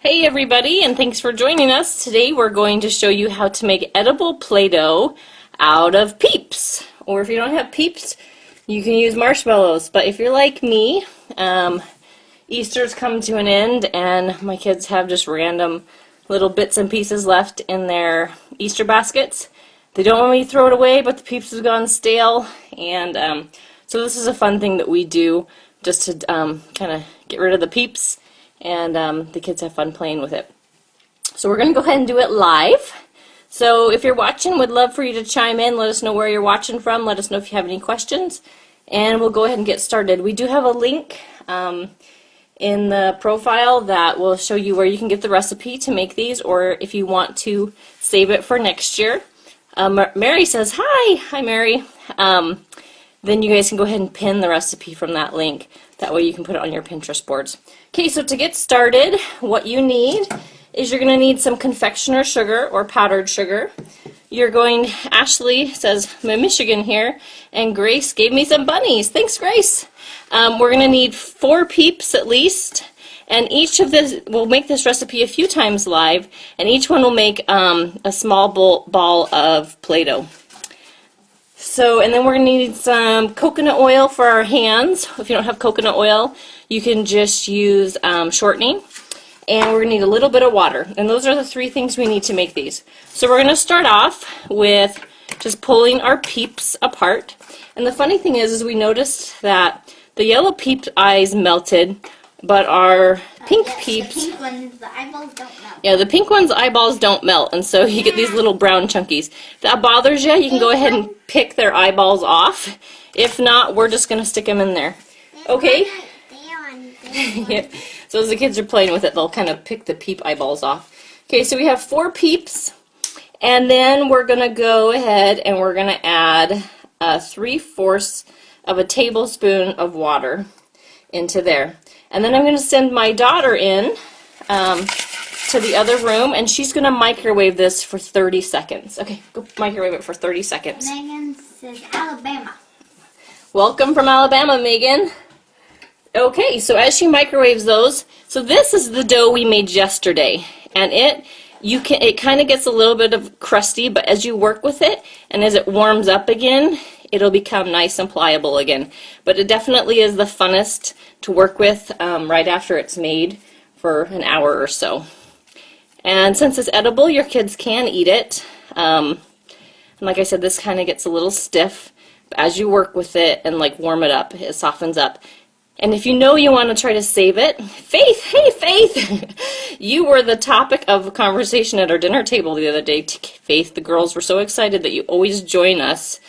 Hey everybody, and thanks for joining us. Today we're going to show you how to make edible Play-Doh out of Peeps. Or if you don't have Peeps, you can use marshmallows. But if you're like me, Easter's come to an end and my kids have just random little bits and pieces left in their Easter baskets. They don't want me to throw it away, but the Peeps has gone stale. And so this is a fun thing that we do just to kind of get rid of the Peeps. And the kids have fun playing with it. So we're going to go ahead and do it live. So if you're watching, we'd love for you to chime in. Let us know where you're watching from. Let us know if you have any questions. And we'll go ahead and get started. We do have a link in the profile that will show you where you can get the recipe to make these, or if you want to save it for next year. Mary says, hi! Hi, Mary. Then you guys can go ahead and pin the recipe from that link. That way you can put it on your Pinterest boards. Okay, so to get started, what you need is you're going to need some confectioner sugar or powdered sugar. Ashley says, I'm in Michigan here, and Grace gave me some bunnies. Thanks, Grace. We're going to need 4 Peeps at least, and each of this, we'll make this recipe a few times live, and each one will make a small ball of Play-Doh. So, and then we're going to need some coconut oil for our hands. If you don't have coconut oil, you can just use shortening. And we're going to need a little bit of water. And those are the 3 things we need to make these. So we're going to start off with just pulling our Peeps apart. And the funny thing is we noticed that the yellow Peep eyes melted, but our pink Peeps... The pink ones, the eyeballs don't melt. Yeah, the pink one's eyeballs don't melt, and so you get these little brown chunkies. If that bothers you, you can go ahead and pick their eyeballs off. If not, we're just going to stick them in there. Okay? Yeah. So as the kids are playing with it, they'll kind of pick the Peep eyeballs off. Okay, so we have 4 Peeps, and then we're going to go ahead and we're going to add 3/4 of a tablespoon of water into there. And then I'm going to send my daughter in to the other room, and she's going to microwave this for 30 seconds. Okay, go microwave it for 30 seconds. Megan says Alabama. Welcome from Alabama, Megan. Okay, so as she microwaves those, so this is the dough we made yesterday, and it kind of gets a little bit of crusty, but as you work with it and as it warms up again, it'll become nice and pliable again. But it definitely is the funnest to work with right after it's made for an hour or so. And since it's edible, your kids can eat it. And like I said, this kind of gets a little stiff. But as you work with it and like warm it up, it softens up. And if you know you want to try to save it, Faith, hey Faith, you were the topic of conversation at our dinner table the other day. Faith, the girls were so excited that you always join us.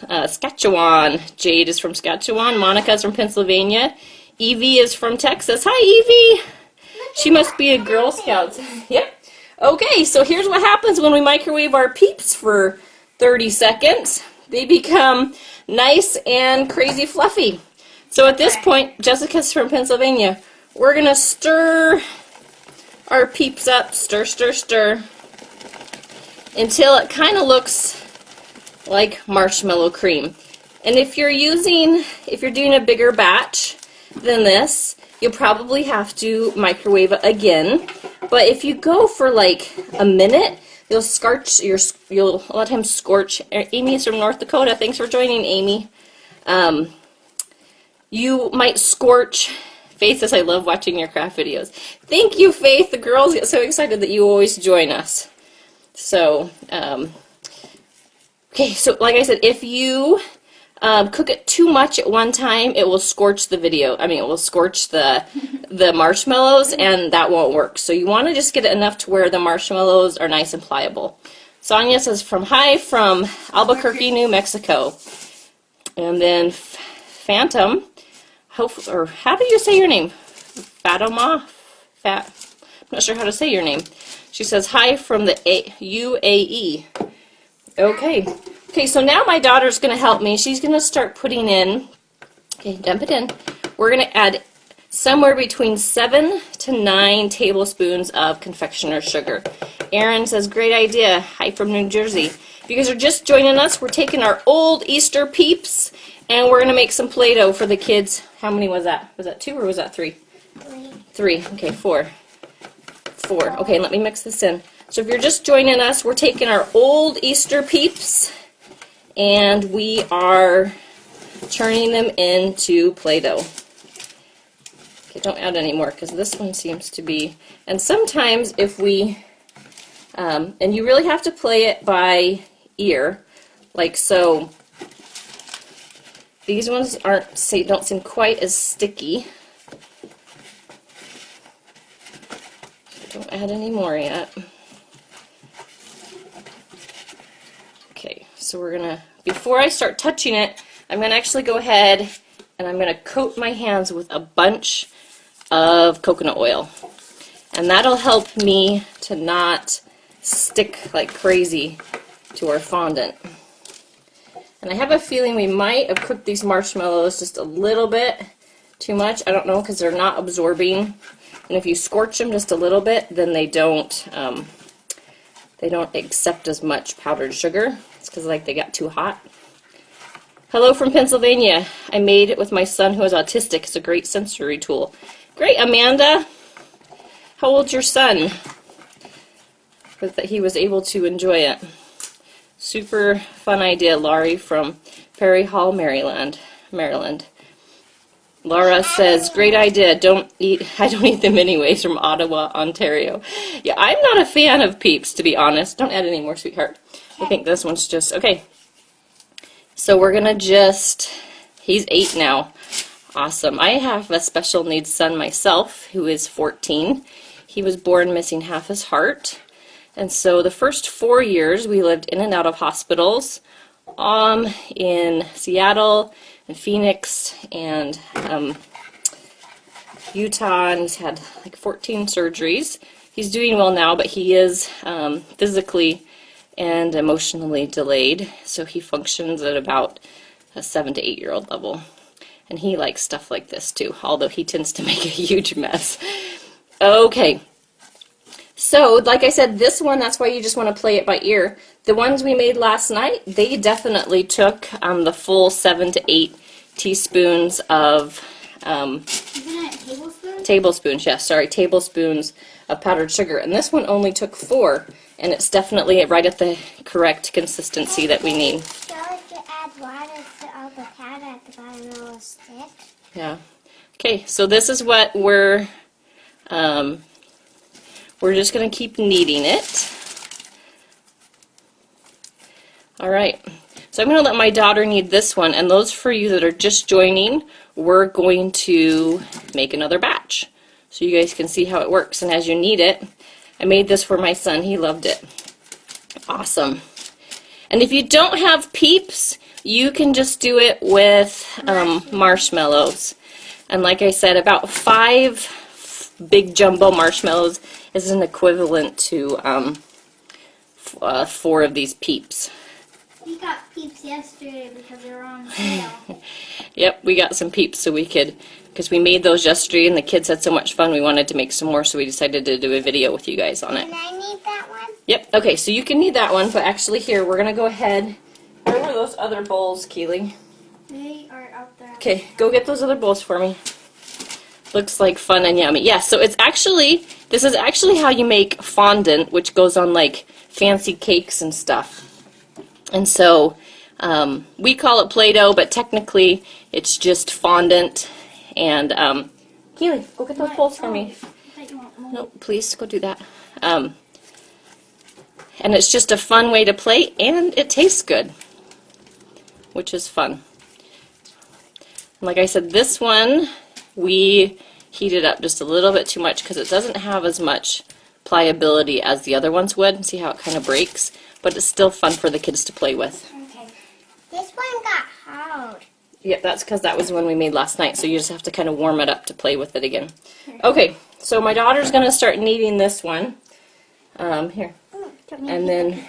Saskatchewan, Jade is from Saskatchewan, Monica's from Pennsylvania, Evie is from Texas. Hi Evie! She must be a Girl Scout. Yep. Okay, so here's what happens when we microwave our Peeps for 30 seconds. They become nice and crazy fluffy. So at this point, Jessica's from Pennsylvania, we're going to stir our Peeps up, stir, stir, stir, until it kind of looks like marshmallow cream. And if you're doing a bigger batch than this, you'll probably have to microwave it again. But if you go for like a minute, you'll let him scorch. Amy is from North Dakota. Thanks for joining, Amy. You might scorch. Faith says, I love watching your craft videos. Thank you, Faith. The girls get so excited that you always join us. So, okay, so like I said, if you cook it too much at one time, it will scorch the video. I mean, it will scorch the marshmallows, and that won't work. So you want to just get it enough to where the marshmallows are nice and pliable. Sonia says, from Albuquerque, New Mexico. And then Phantom, or how do you say your name? I'm not sure how to say your name. She says, hi from the UAE. Okay, so now my daughter's going to help me. She's going to start putting in, okay, dump it in. We're going to add somewhere between 7 to 9 tablespoons of confectioner sugar. Erin says, great idea. Hi from New Jersey. If you guys are just joining us, we're taking our old Easter Peeps, and we're going to make some Play-Doh for the kids. How many was that? Was that 2 or was that 3? 3. Okay, 4. 4. Okay, let me mix this in. So if you're just joining us, we're taking our old Easter Peeps and we are turning them into Play-Doh. Okay, don't add any more because this one seems to be, and sometimes if we, and you really have to play it by ear, like so. These ones don't seem quite as sticky. Don't add any more yet. Okay, so we're gonna, before I start touching it, I'm gonna actually go ahead and I'm gonna coat my hands with a bunch of coconut oil. And that'll help me to not stick like crazy to our fondant. And I have a feeling we might have cooked these marshmallows just a little bit too much. I don't know, because they're not absorbing. And if you scorch them just a little bit, then they don't accept as much powdered sugar. It's because like they got too hot. Hello from Pennsylvania. I made it with my son who is autistic. It's a great sensory tool. Great, Amanda. How old's your son? That he was able to enjoy it. Super fun idea, Laurie from Perry Hall, Maryland. Laura says, great idea. I don't eat them anyways, from Ottawa, Ontario. Yeah, I'm not a fan of Peeps, to be honest. Don't add any more, sweetheart. I think this one's just, okay. So we're gonna he's 8 now. Awesome. I have a special needs son myself who is 14. He was born missing half his heart. And so the first 4 years we lived in and out of hospitals in Seattle and Phoenix and Utah, and he's had like 14 surgeries. He's doing well now, but he is physically and emotionally delayed, so he functions at about a 7 to 8 year old level. And he likes stuff like this too, although he tends to make a huge mess. Okay, so like I said, this one, that's why you just want to play it by ear. The ones we made last night, they definitely took the full 7 to 8 teaspoons of Isn't it tablespoons? Tablespoons, yes, sorry, tablespoons of powdered sugar. And this one only took 4, and it's definitely right at the correct consistency that we need. So if you add water to all the powder at the bottom, it will stick? Yeah. Okay, so this is what we're just going to keep kneading it. All right, so I'm going to let my daughter knead this one, and those for you that are just joining, we're going to make another batch so you guys can see how it works. And as you knead it, I made this for my son. He loved it. Awesome. And if you don't have Peeps, you can just do it with marshmallows. And like I said, about 5 big jumbo marshmallows is an equivalent to 4 of these Peeps. We got Peeps yesterday because they were on sale. Yep, we got some Peeps so we could, because we made those yesterday and the kids had so much fun, we wanted to make some more, so we decided to do a video with you guys on it. Can I need that one? Yep, okay, so you can need that one, but actually here, we're going to go ahead. Where were those other bowls, Keely? They are out there. Okay, go get those other bowls for me. Looks like fun and yummy. Yeah, so this is actually how you make fondant, which goes on like fancy cakes and stuff. And so we call it Play-Doh, but technically it's just fondant. And Keely, go get those bowls for me. No, please go do that. And it's just a fun way to play, and it tastes good, which is fun. And like I said, this one we heated up just a little bit too much because it doesn't have as much pliability as the other ones would. See how it kind of breaks? But it's still fun for the kids to play with. Okay. This one got hard. Yep, that's because that was the one we made last night, so you just have to kind of warm it up to play with it again. Okay, so my daughter's going to start kneading this one. Here. And then,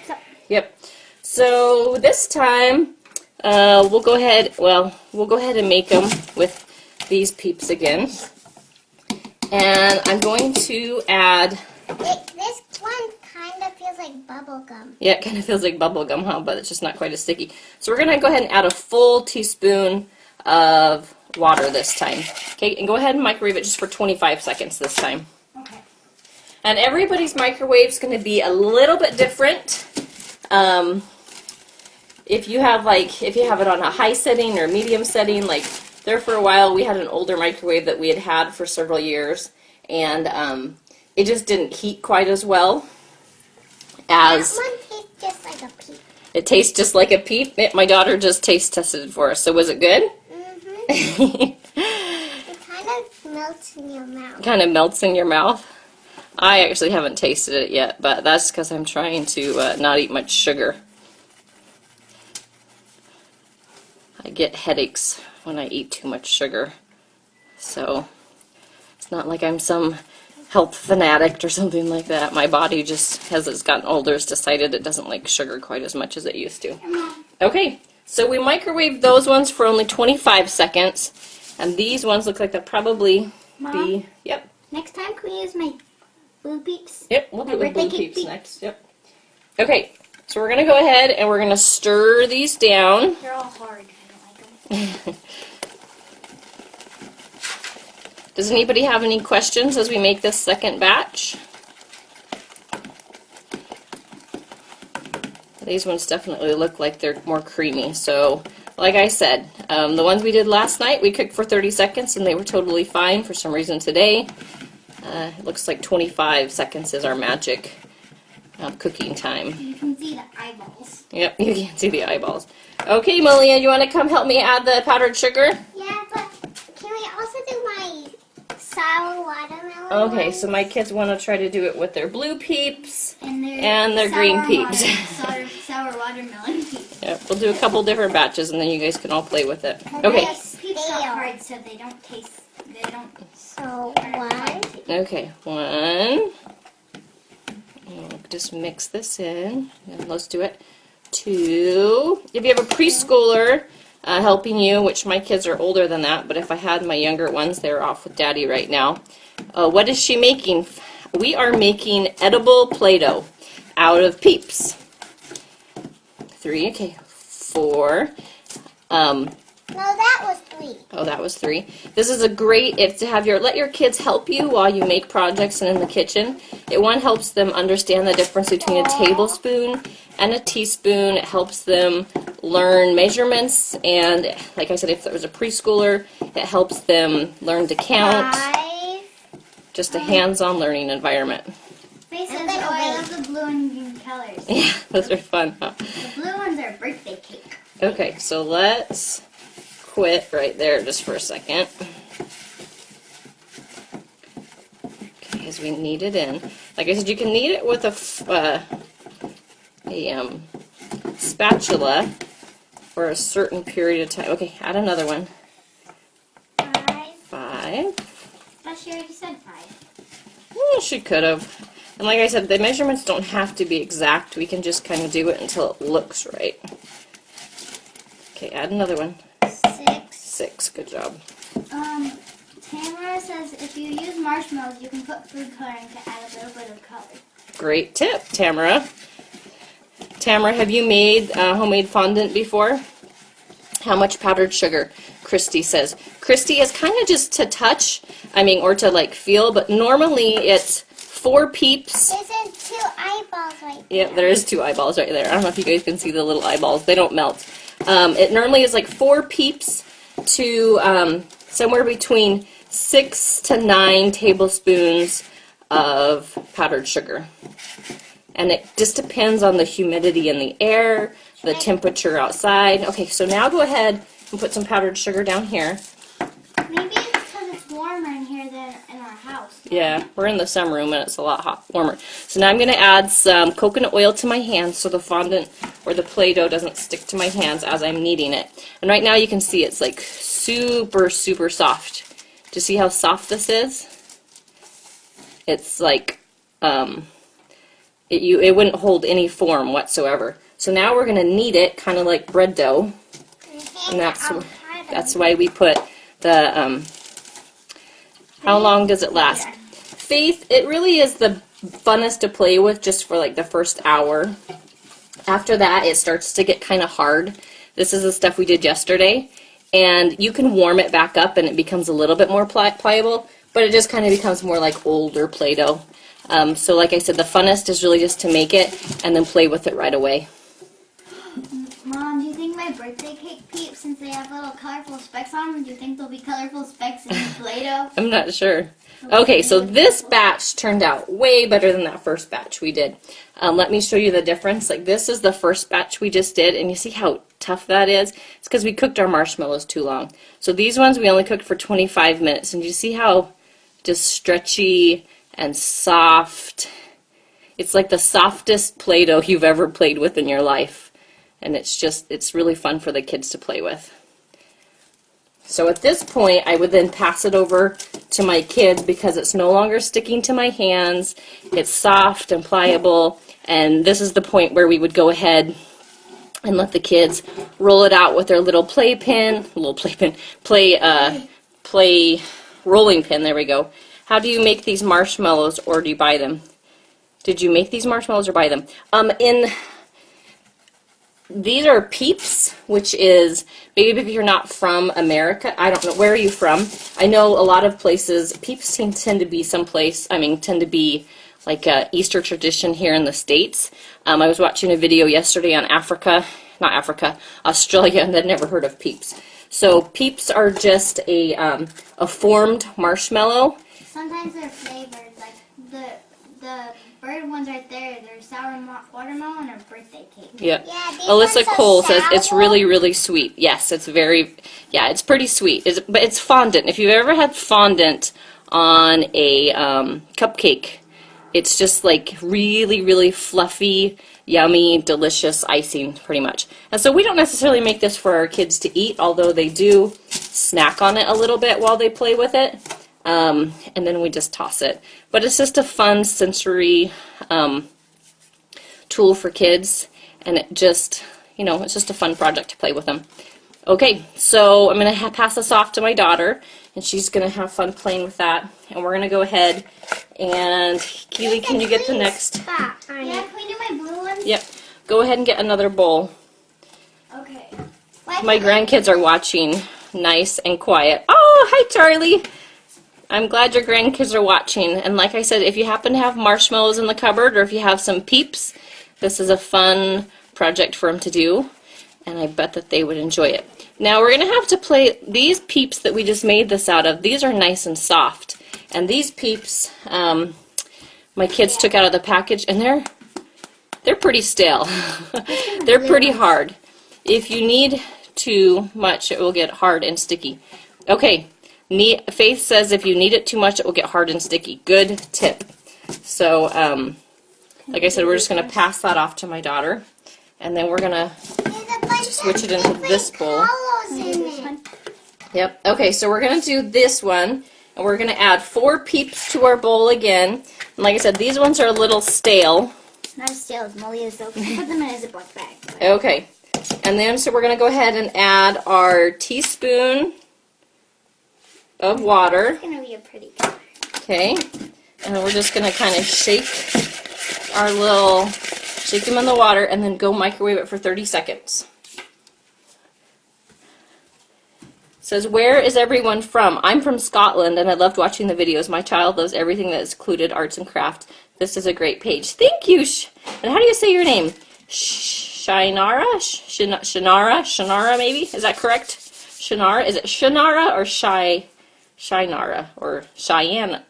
yep. So this time, we'll go ahead and make them with these Peeps again. And I'm going to add... This one kind of feels like bubble gum. Yeah, it kind of feels like bubble gum, huh? But it's just not quite as sticky. So we're going to go ahead and add a full teaspoon of water this time. Okay, and go ahead and microwave it just for 25 seconds this time. Okay. And everybody's microwave is going to be a little bit different. If you have it on a high setting or medium setting, like there for a while, we had an older microwave that we had for several years, and it just didn't heat quite as well as. That one tastes just like a peep. It tastes just like a Peep. My daughter just taste tested it for us. So was it good? Mm-hmm. It kind of melts in your mouth. Kind of melts in your mouth. I actually haven't tasted it yet, but that's because I'm trying to not eat much sugar. I get headaches when I eat too much sugar. So it's not like I'm some health fanatic or something like that. My body just, as it's gotten older, has decided it doesn't like sugar quite as much as it used to. Okay, so we microwaved those ones for only 25 seconds. And these ones look like they'll probably be, yep. Next time, can we use my Blue Peeps? Yep, we'll do the birthday Blue cake Peeps next. Yep. Okay, so we're going to go ahead and we're going to stir these down. They're all hard. I don't like them. Does anybody have any questions as we make this second batch? These ones definitely look like they're more creamy. So, like I said, the ones we did last night, we cooked for 30 seconds and they were totally fine. For some reason today, it looks like 25 seconds is our magic cooking time. You can see the eyeballs. Yep, you can see the eyeballs. Okay, Malia, you want to come help me add the powdered sugar? Yeah, but can we also do my sour watermelon? Okay, ones? so my kids want to try to do it with their Blue Peeps and their green Peeps. Sour watermelon peeps. Yep, we'll do a couple different batches and then you guys can all play with it. Okay. Okay, Peeps are hard, so they don't taste. They don't. So one. okay, one. We'll just mix this in. And let's do it. Two. If you have a preschooler helping you, which my kids are older than that, but if I had my younger ones, they're off with Daddy right now. What is she making? We are making edible Play-Doh out of Peeps. Three, okay, four. No, that was three. Oh, that was three. This is a great, if to have let your kids help you while you make projects and in the kitchen. It helps them understand the difference between a tablespoon and a teaspoon. It helps them learn measurements, and like I said, if there was a preschooler, it helps them learn to count. 5. Just a hands-on learning environment. Faces, I love the blue and green colors. Yeah, those are fun, huh? The blue ones are birthday cake. Okay, so let's quit right there just for a second. Okay, as we knead it in. Like I said, you can knead it with a spatula for a certain period of time. Okay, add another one. 5. But she already said 5. She could have. And like I said, the measurements don't have to be exact. We can just kind of do it until it looks right. Okay, add another one. 6. Good job. Tamara says if you use marshmallows, you can put food coloring to add a little bit of color. Great tip, Tamara. Tamara, have you made homemade fondant before? How much powdered sugar? Christy says. Christy is kind of just to touch, or to like feel, but normally it's 4 Peeps. There's 2 eyeballs right there. Yep, there is 2 eyeballs right there. I don't know if you guys can see the little eyeballs. They don't melt. It normally is like 4 Peeps to somewhere between 6 to 9 tablespoons of powdered sugar. And it just depends on the humidity in the air, the temperature outside. Okay, so now go ahead and put some powdered sugar down here. Maybe it's because it's warmer in here than in our house. Yeah, we're in the sunroom and it's a lot warmer. So now I'm going to add some coconut oil to my hands so the fondant or the Play-Doh doesn't stick to my hands as I'm kneading it. And right now you can see it's like super, super soft. Do you see how soft this is? It's like, it wouldn't hold any form whatsoever. So now we're going to knead it kind of like bread dough. And that's why we put the, how long does it last? Faith, it really is the funnest to play with just for like the first hour. After that, it starts to get kind of hard. This is the stuff we did yesterday. And you can warm it back up and it becomes a little bit more pliable, but it just kind of becomes more like older Play-Doh. So like I said, the funnest is really just to make it and then play with it right away. Mom, do you think my birthday cake Peeps, since they have little colorful specks on them, do you think there'll be colorful specks in the Play-Doh? I'm not sure. Okay, so this batch turned out way better than that first batch we did. Let me show you the difference. Like, this is the first batch we just did, and you see how tough that is? It's because we cooked our marshmallows too long. So these ones we only cooked for 25 minutes, and you see how just stretchy and soft. It's like the softest Play-Doh you've ever played with in your life. And it's really fun for the kids to play with. So at this point, I would then pass it over to my kids because it's no longer sticking to my hands. It's soft and pliable, and this is the point where we would go ahead and let the kids roll it out with their little play rolling pin. There we go. How do you make these marshmallows, or do you buy them? Did you make these marshmallows or buy them? These are Peeps, which is, maybe if you're not from America, I don't know, where are you from? I know a lot of places, Peeps tend to be tend to be like a Easter tradition here in the States. I was watching a video yesterday on Australia, and I'd never heard of Peeps. So Peeps are just a formed marshmallow. Sometimes they're flavored, like the bird ones right there, they're sour watermelon or birthday cake. Yep. Yeah, Alyssa Cole says it's really, really sweet. Yes, it's it's pretty sweet. But it's fondant. If you've ever had fondant on a cupcake, it's just like really, really fluffy, yummy, delicious icing, pretty much. And so we don't necessarily make this for our kids to eat, although they do snack on it a little bit while they play with it. And then we just toss it. But it's just a fun sensory tool for kids, and it's just a fun project to play with them. Okay, so I'm going to pass this off to my daughter, and she's going to have fun playing with that. And we're going to go ahead and, Keely, can you get the next? Yeah, can we do my blue ones? Yep. Go ahead and get another bowl. Okay. My grandkids are watching, nice and quiet. Oh, hi, Charlie. I'm glad your grandkids are watching. And like I said, if you happen to have marshmallows in the cupboard, or if you have some Peeps, this is a fun project for them to do. And I bet that they would enjoy it. Now we're going to have to play these Peeps that we just made this out of. These are nice and soft. And these Peeps, my kids took out of the package, and they're pretty stale. They're pretty hard. If you need too much, it will get hard and sticky. Okay. Faith says if you knead it too much, it will get hard and sticky. Good tip. So, like I said, we're just going to pass that off to my daughter, and then we're going to switch it into this bowl. Yep. Okay, so we're going to do this one, and we're going to add 4 Peeps to our bowl again. And like I said, these ones are a little stale. Not as stale as Malia's, though. Put them in a Ziploc bag. Okay. And then, so we're going to go ahead and add our teaspoon of water. It's going to be a pretty color. Okay, and we're just going to kind of shake them in the water, and then go microwave it for 30 seconds. It says, where is everyone from? I'm from Scotland, and I loved watching the videos. My child loves everything that is included arts and craft. This is a great page. Thank you. And how do you say your name? Shinara? Shinara, maybe? Is that correct? Shinara? Is it Shinara or Shinara or Cheyenne?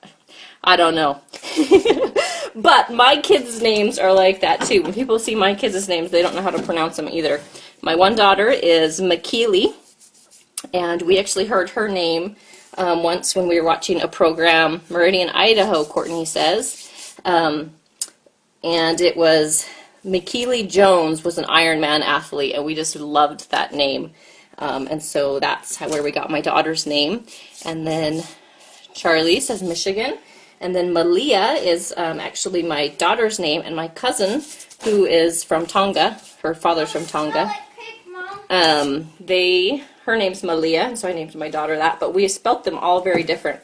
I don't know. But my kids' names are like that too. When people see my kids' names, they don't know how to pronounce them either. My one daughter is McKeely, and we actually heard her name once when we were watching a program, Meridian, Idaho, Courtney says. And it was McKeely Jones was an Ironman athlete, and we just loved that name. And so that's where we got my daughter's name. And then Charlie says Michigan. And then Malia is actually my daughter's name, and my cousin, who is from Tonga, her father's from Tonga. Her name's Malia, and so I named my daughter that, but we spelt them all very different.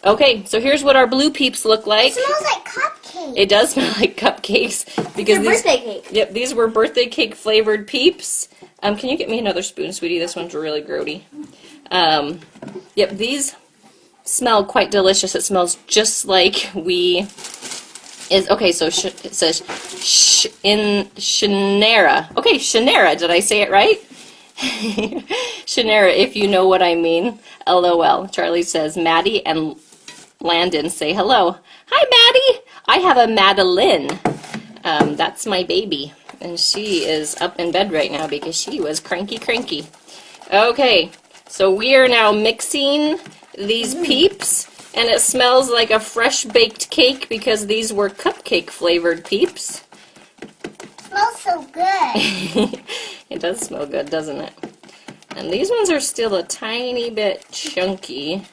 Okay, so here's what our blue Peeps look like. It smells like cupcakes. It does smell like cupcakes. Because these birthday cake. Yep, these were birthday cake flavored Peeps. Can you get me another spoon, sweetie? This one's really grody. Yep, these smell quite delicious. It smells just like we is, okay, so it says in Shannara. Okay, Shannara, did I say it right? Shannara, if you know what I mean. LOL. Charlie says, Maddie and Landon say hello. Hi, Maddie. I have a Madeline. That's my baby. And she is up in bed right now because she was cranky. Okay, so we are now mixing these Peeps. And it smells like a fresh baked cake because these were cupcake flavored Peeps. Smells so good. It does smell good, doesn't it? And these ones are still a tiny bit chunky.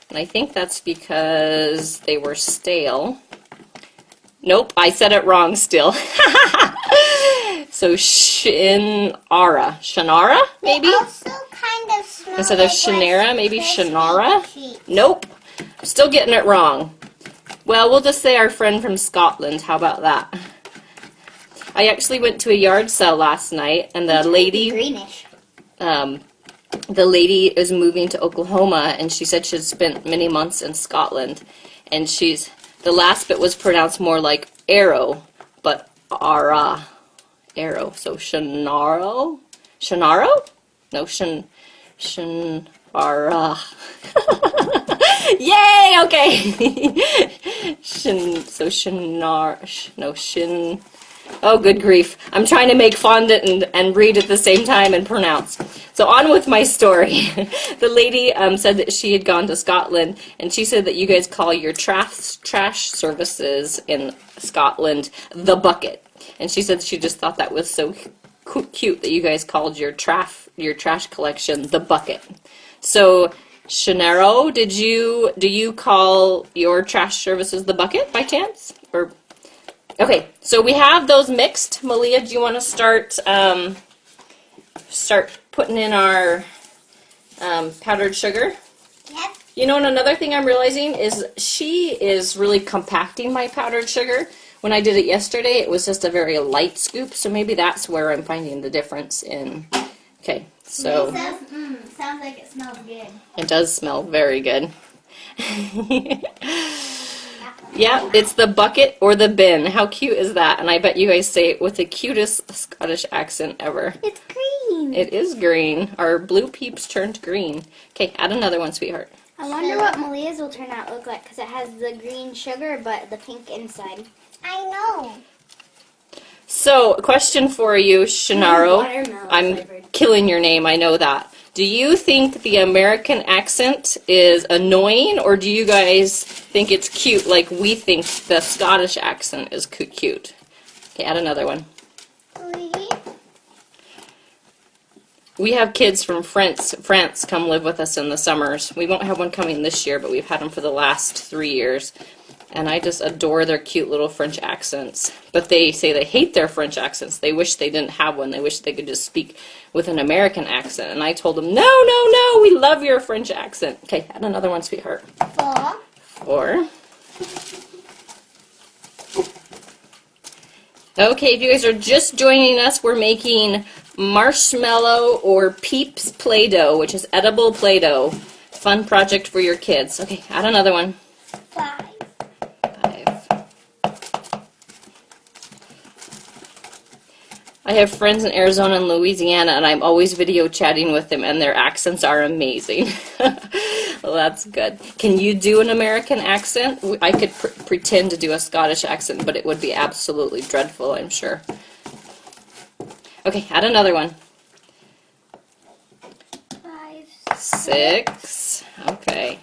And I think that's because they were stale. Nope, I said it wrong still. So Shannara, maybe? They also kind of smell Instead of Shannara, maybe Shannara? Nope. Still getting it wrong. Well, we'll just say our friend from Scotland. How about that? I actually went to a yard sale last night, and the lady, greenish. the lady is moving to Oklahoma, and she said she'd spent many months in Scotland, and the last bit was pronounced more like arrow, but ara, arrow. So Shannaro, no Shannara. Yay! Okay. Oh, good grief. I'm trying to make fondant and read at the same time and pronounce. So on with my story. The lady said that she had gone to Scotland, and she said that you guys call your trash services in Scotland the bucket. And she said she just thought that was so cute that you guys called your trash collection the bucket. So, Shannaro, do you call your trash services the bucket by chance? Or okay, so we have those mixed. Malia, do you want to start putting in our powdered sugar? Yep. You know, and another thing I'm realizing is she is really compacting my powdered sugar. When I did it yesterday, it was just a very light scoop, so maybe that's where I'm finding the difference in. Okay, so Sounds like it smells good. it does smell very good. Yeah, it's the bucket or the bin. How cute is that? And I bet you guys say it with the cutest Scottish accent ever. It's green. It is green. Our blue Peeps turned green. Okay, add another one, sweetheart. I wonder what Malia's will turn out look like because it has the green sugar but the pink inside. I know. So, a question for you, Shannaro. Watermelon I'm flavored. killing your name, I know that. Do you think the American accent is annoying, or do you guys think it's cute like we think the Scottish accent is cute? Okay, add another one. We have kids from France come live with us in the summers. We won't have one coming this year, but we've had them for the last 3 years. And I just adore their cute little French accents. But they say they hate their French accents. They wish they didn't have one. They wish they could just speak with an American accent. And I told them, no, we love your French accent. Okay, add another one, sweetheart. 4. Okay, if you guys are just joining us, we're making marshmallow or Peeps Play-Doh, which is edible Play-Doh. Fun project for your kids. Okay, add another one. 5. I have friends in Arizona and Louisiana, and I'm always video chatting with them, and their accents are amazing. Well, that's good. Can you do an American accent? I could pretend to do a Scottish accent, but it would be absolutely dreadful, I'm sure. Okay, add another one. 5. 6. Okay.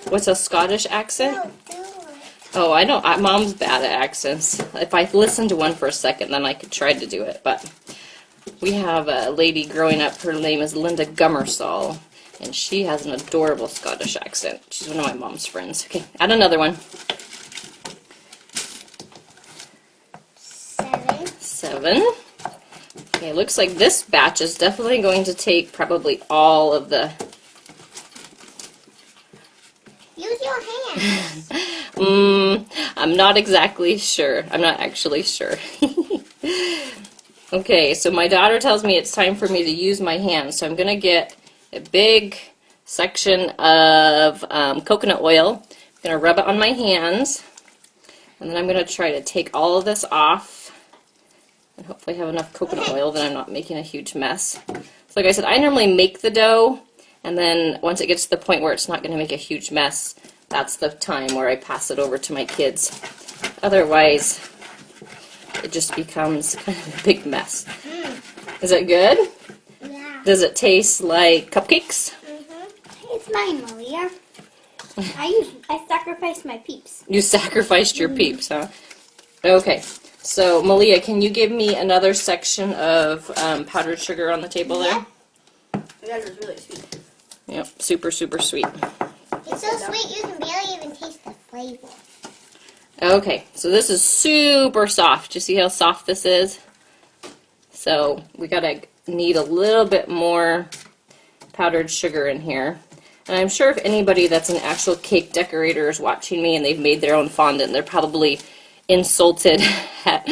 What's a Scottish accent? Oh, I don't. Mom's bad at accents. If I listened to one for a second, then I could try to do it. But we have a lady growing up. Her name is Linda Gummersall, and she has an adorable Scottish accent. She's one of my mom's friends. Okay, add another one. 7. Okay, looks like this batch is definitely going to take probably all of the... Use your hands. I'm not exactly sure. I'm not actually sure. Okay, so my daughter tells me it's time for me to use my hands, so I'm going to get a big section of coconut oil. I'm going to rub it on my hands, and then I'm going to try to take all of this off, and hopefully have enough coconut oil that I'm not making a huge mess. So like I said, I normally make the dough, and then once it gets to the point where it's not going to make a huge mess, that's the time where I pass it over to my kids. Otherwise, it just becomes kind of a big mess. Is it good? Yeah. Does it taste like cupcakes? It's mine, Malia. I sacrificed my Peeps. You sacrificed your Peeps, huh? Okay. So, Malia, can you give me another section of powdered sugar on the table there? That is really sweet. Yep, super, super sweet. It's so sweet you can barely even taste the flavor. Okay, so this is super soft. You see how soft this is? So, we gotta need a little bit more powdered sugar in here. And I'm sure if anybody that's an actual cake decorator is watching me and they've made their own fondant, they're probably insulted at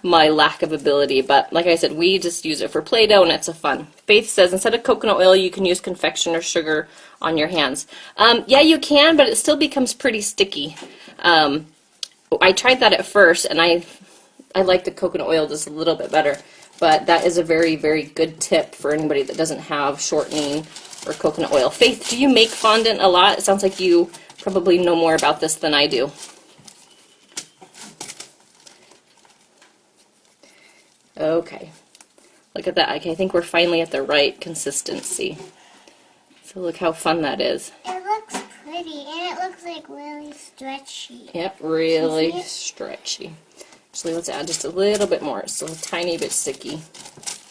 my lack of ability. But like I said, we just use it for Play-Doh and it's a fun. Faith says instead of coconut oil, you can use confectioner sugar on your hands. Yeah, you can, but it still becomes pretty sticky. I tried that at first, and I like the coconut oil just a little bit better. But that is a very, very good tip for anybody that doesn't have shortening or coconut oil. Faith, do you make fondant a lot? It sounds like you probably know more about this than I do. Okay. Look at that. Okay, I think we're finally at the right consistency. So look how fun that is. It looks pretty, and it looks like really stretchy. Yep, really stretchy. Actually, let's add just a little bit more. It's still a tiny bit sticky.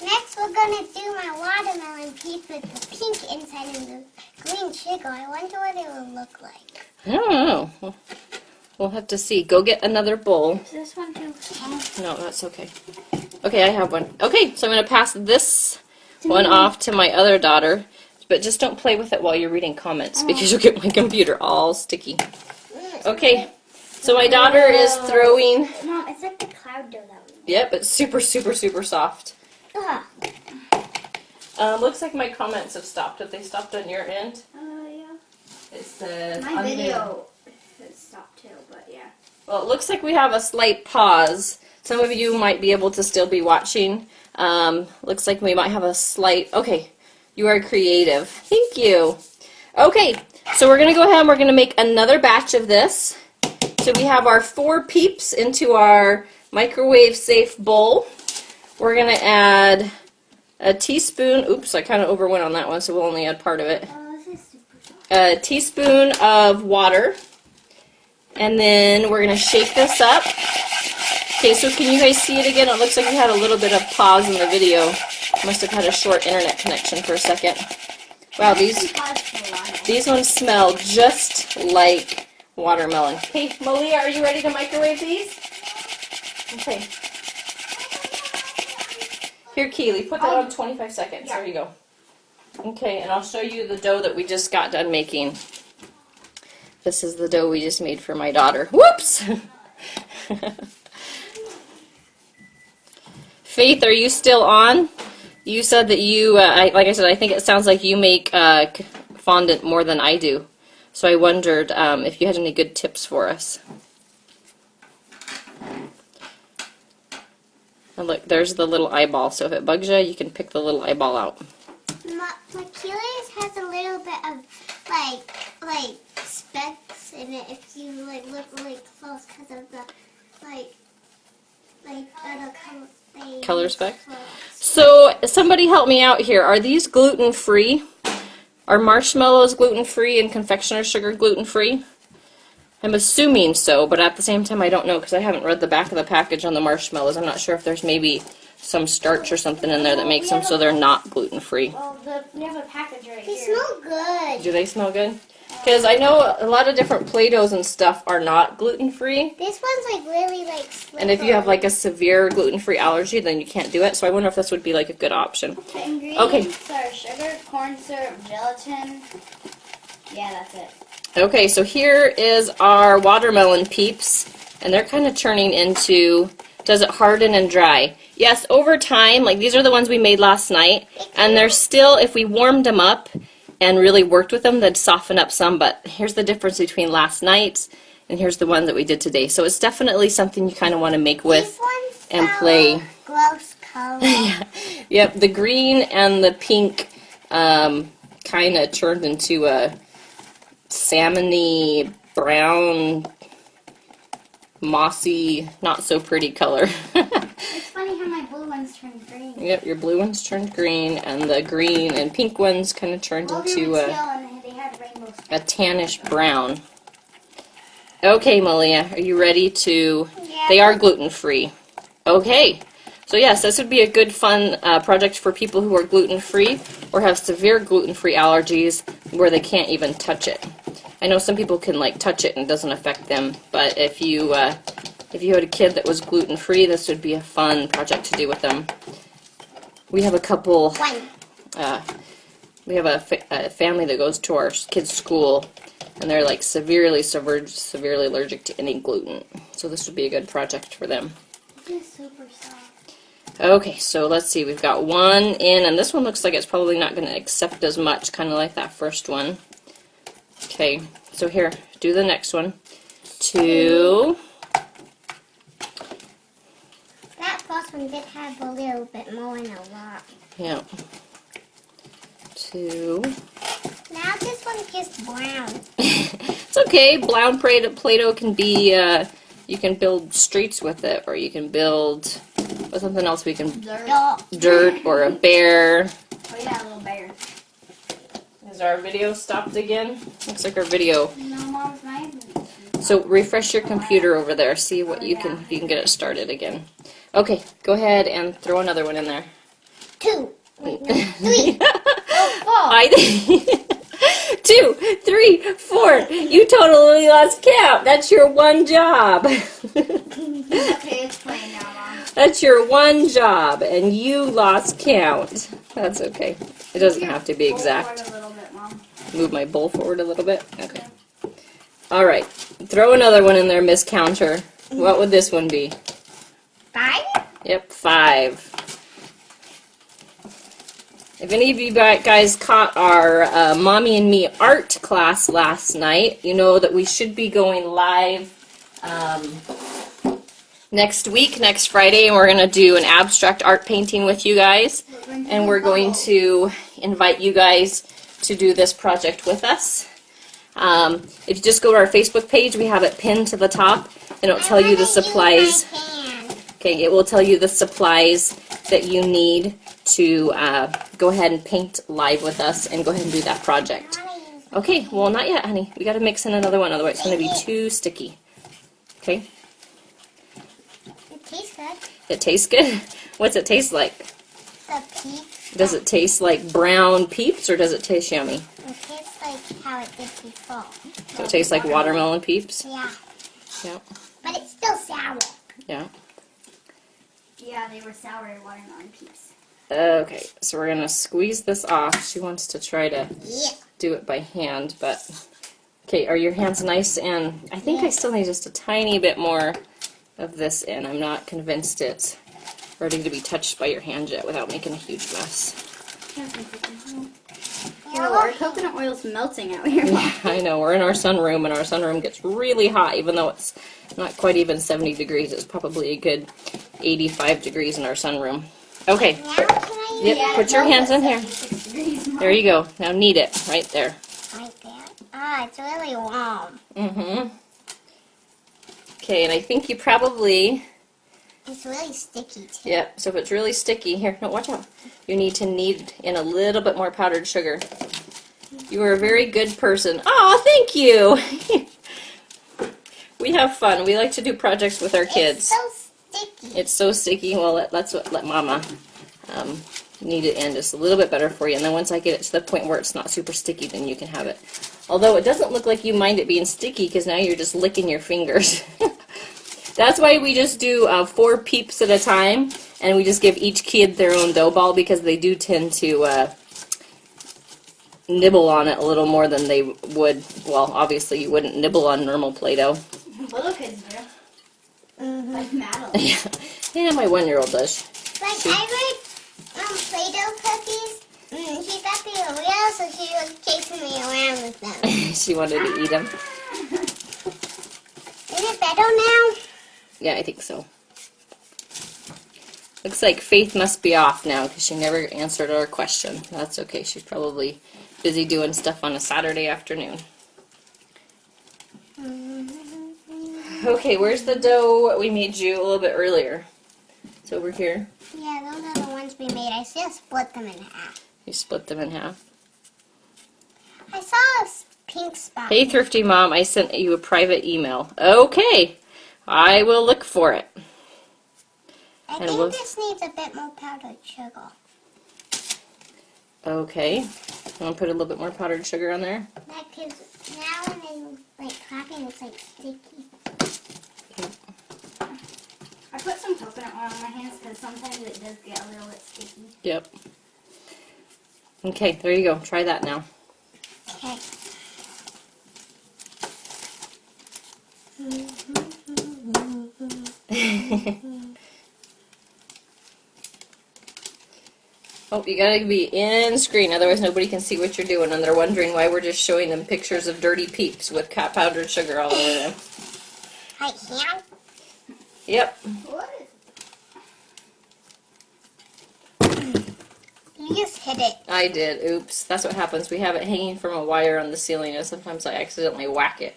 Next, we're gonna do my watermelon piece with the pink inside and the green sugar. I wonder what it will look like. I don't know. We'll have to see. Go get another bowl. Is this one too small? No, that's okay. Okay, I have one. Okay, so I'm going to pass this one off to my other daughter. But just don't play with it while you're reading comments because you'll get my computer all sticky. Okay, so my daughter is throwing... Mom, it's like the cloud dough that we Yep, it's super, super, super soft. Ugh. Looks like my comments have stopped. Have they stopped on your end? Yeah. It says... My video has stopped too, but yeah. Well, it looks like we have a slight pause. Some of you might be able to still be watching. Looks like we might have a slight... Okay, you are creative. Thank you. Okay, so we're going to go ahead and we're going to make another batch of this. So we have our 4 Peeps into our microwave-safe bowl. We're going to add a teaspoon... Oops, I kind of overwent on that one, so we'll only add part of it. Oh, this is super soft. A teaspoon of water. And then we're going to shake this up. Okay, so can you guys see it again? It looks like we had a little bit of pause in the video. Must have had a short internet connection for a second. Wow, these ones smell just like watermelon. Hey, Malia, are you ready to microwave these? Okay. Here, Keely, put that on 25 seconds. There you go. Okay, and I'll show you the dough that we just got done making. This is the dough we just made for my daughter. Whoops! Faith, are you still on? You said that you, like I said, I think it sounds like you make fondant more than I do. So I wondered if you had any good tips for us. And look, there's the little eyeball. So if it bugs you, you can pick the little eyeball out. Achilles has a little bit of like specks in it if you look really close because of the Color speck? So somebody help me out here. Are these gluten-free? Are marshmallows gluten-free and confectioner sugar gluten-free? I'm assuming so, but at the same time I don't know because I haven't read the back of the package on the marshmallows. I'm not sure if there's maybe some starch or something in there that makes them so they're not gluten-free. Well, we have a package right They here. smell good. Do they smell good? Because I know a lot of different Play-Dohs and stuff are not gluten-free. This one's really slippery. And if you have like a severe gluten-free allergy, then you can't do it. So I wonder if this would be like a good option. The ingredients are sugar, corn syrup, gelatin. Yeah, that's it. Okay, so here is our watermelon Peeps. And they're kind of turning into, does it harden and dry? Yes, over time, like these are the ones we made last night. And they're still, if we warmed them up, and really worked with them, they'd soften up some, but here's the difference between last night's and here's the one that we did today. So it's definitely something you kind of want to make with These ones and sour, play. gross color. Yep, the green and the pink kind of turned into a salmony, brown, mossy, not so pretty color. It's funny how my blue ones turned green. Yep, your blue ones turned green, and the green and pink ones kind of turned Well, they into were a teal and they had rainbows. tannish brown. Okay, Malia, are you ready to... Yeah. They are gluten-free. Okay, so yes, this would be a good fun project for people who are gluten-free or have severe gluten-free allergies where they can't even touch it. I know some people can like touch it and it doesn't affect them, but if you had a kid that was gluten-free, this would be a fun project to do with them. We have a couple... One. We have a family that goes to our kids' school, and they're like severely allergic to any gluten. So this would be a good project for them. It's super soft. Okay, so let's see. We've got one in, and this one looks like it's probably not going to accept as much, kind of like that first one. Okay, so here, do the next one. 2. That first one did have a little bit more and a lot. Yeah. 2. Now this one's just brown. It's okay. Brown Play-Doh can be, you can build streets with it, or you can build, what's something else we can, dirt or a bear. Oh yeah, a little bear. Is our video stopped again? Looks like our video. No, Mom's not. So refresh your computer over there. See what you can, if you can get it started again. Okay, go ahead and throw another one in there. 2. Wait, no, 3. I 2, 3, 4. You totally lost count. That's your one job. Okay, it's playing now, Mom. That's your one job, and you lost count. That's okay. It doesn't have to be Pull exact. forward a little bit, Mom. Move my bowl forward a little bit. Okay. All right. Throw another one in there, Miss Counter. What would this one be? 5. Yep, 5. If any of you guys caught our Mommy and Me art class last night, you know that we should be going live next week, next Friday, and we're going to do an abstract art painting with you guys. And we're going to invite you guys to do this project with us. If you just go to our Facebook page, we have it pinned to the top, and it'll tell you the supplies. Okay, it will tell you the supplies that you need to go ahead and paint live with us and go ahead and do that project. Okay, well, not yet, honey. We got to mix in another one, otherwise it's going to be too sticky. Okay? It tastes good. It tastes good? What's it taste like? The Peeps. Does it taste like brown Peeps, or does it taste yummy? It tastes like how it did before. So it tastes like watermelon Peeps? Yeah. Yeah. But it's still sour. Yeah. Yeah, they were sour watermelon Peeps. Okay, so we're going to squeeze this off. She wants to try to Yeah. do it by hand, but... Okay, are your hands nice? And I think I still need just a tiny bit more of this in. I'm not convinced it's ready to be touched by your hand yet without making a huge mess. Oh, our coconut oil's melting out here, Mom. I know, we're in our sunroom, and our sunroom gets really hot, even though it's not quite even 70 degrees. It's probably a good 85 degrees in our sunroom. Okay, Now can I use yep, put your hands in here. 76 degrees, Mom. There you go. Now knead it right there. right there? Ah, it's really warm. Mm-hmm. Okay, and I think you probably... It's really sticky too. Yep, so if it's really sticky, here, no, watch out. You need to knead in a little bit more powdered sugar. You are a very good person. Oh, thank you! We have fun. We like to do projects with our kids. It's so sticky. It's so sticky. Well, let Mama knead it in just a little bit better for you. And then once I get it to the point where it's not super sticky, then you can have it. Although it doesn't look like you mind it being sticky because now you're just licking your fingers. That's why we just do 4 Peeps at a time, and we just give each kid their own dough ball because they do tend to nibble on it a little more than they would. Well, obviously you wouldn't nibble on normal Play-Doh. Little kids do. Mm-hmm. Like Madeline. Yeah, my 1-year-old does. Like I made Play-Doh cookies, She got the Oreos, so she was chasing me around with them. She wanted to eat them. Is it better now? Yeah, I think so. Looks like Faith must be off now because she never answered our question. That's okay. She's probably busy doing stuff on a Saturday afternoon. Okay, where's the dough we made you a little bit earlier? It's over here. Yeah, those are the ones we made. I just split them in half. You split them in half. I saw a pink spot. Hey, Thrifty Mom, I sent you a private email. Okay, I will look for it. I and think we'll- this needs a bit more powdered sugar. Okay, you want to put a little bit more powdered sugar on there? Because now when I'm like clapping, it's like sticky. I put some coconut oil on my hands because sometimes it does get a little bit sticky. Yep. Okay, there you go. Try that now. Okay. Oh, you gotta be in screen, otherwise nobody can see what you're doing, and they're wondering why we're just showing them pictures of dirty Peeps with powdered sugar all over them. Right here. Yep. What? You just hit it. I did. Oops. That's what happens. We have it hanging from a wire on the ceiling, and sometimes I accidentally whack it.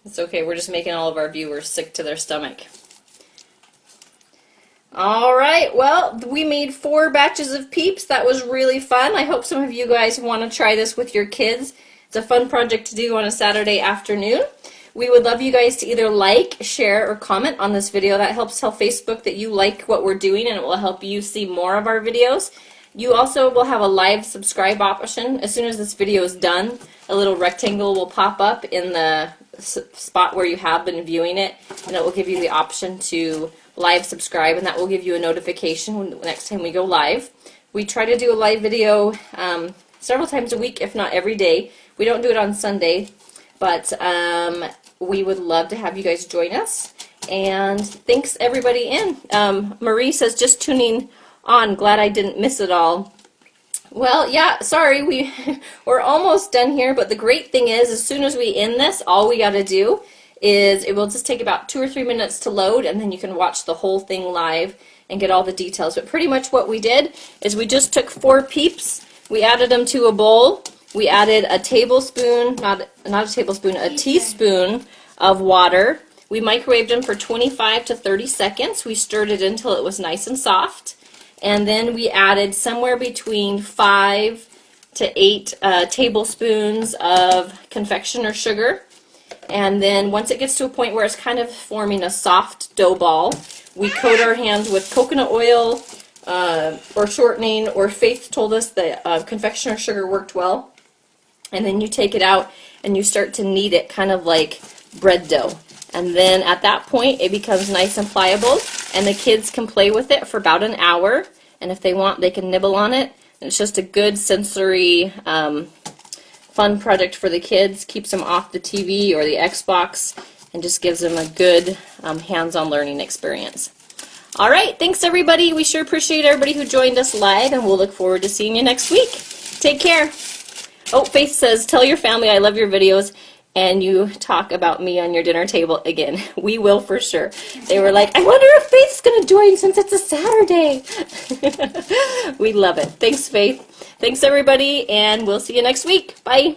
It's okay. We're just making all of our viewers sick to their stomach. All right. Well, we made 4 batches of Peeps. That was really fun. I hope some of you guys want to try this with your kids. It's a fun project to do on a Saturday afternoon. We would love you guys to either like, share, or comment on this video. That helps tell Facebook that you like what we're doing, and it will help you see more of our videos. You also will have a live subscribe option. As soon as this video is done, a little rectangle will pop up in the spot where you have been viewing it, and it will give you the option to live subscribe, and that will give you a notification when next time we go live. We try to do a live video several times a week, if not every day. We don't do it on Sunday, but we would love to have you guys join us. And thanks everybody in. Marie says, just tuning on. Glad I didn't miss it all. Well, yeah, sorry, we're almost done here, but the great thing is, as soon as we end this, all we got to do is it will just take about 2 or 3 minutes to load, and then you can watch the whole thing live and get all the details. But pretty much what we did is we just took 4 Peeps, we added them to a bowl, we added a tablespoon, not a tablespoon, a teaspoon of water. We microwaved them for 25 to 30 seconds. We stirred it until it was nice and soft. And then we added somewhere between 5 to 8 tablespoons of confectioner sugar. And then once it gets to a point where it's kind of forming a soft dough ball, we coat our hands with coconut oil or shortening, or Faith told us that confectioner sugar worked well. And then you take it out and you start to knead it kind of like bread dough. And then at that point it becomes nice and pliable, and the kids can play with it for about an hour. And if they want, they can nibble on it. And it's just a good sensory fun project for the kids. Keeps them off the TV or the Xbox and just gives them a good hands-on learning experience. All right, thanks everybody. We sure appreciate everybody who joined us live, and we'll look forward to seeing you next week. Take care. Oh, Faith says, tell your family I love your videos, and you talk about me on your dinner table again. We will for sure. They were like, I wonder if Faith's going to join since it's a Saturday. We love it. Thanks, Faith. Thanks, everybody, and we'll see you next week. Bye.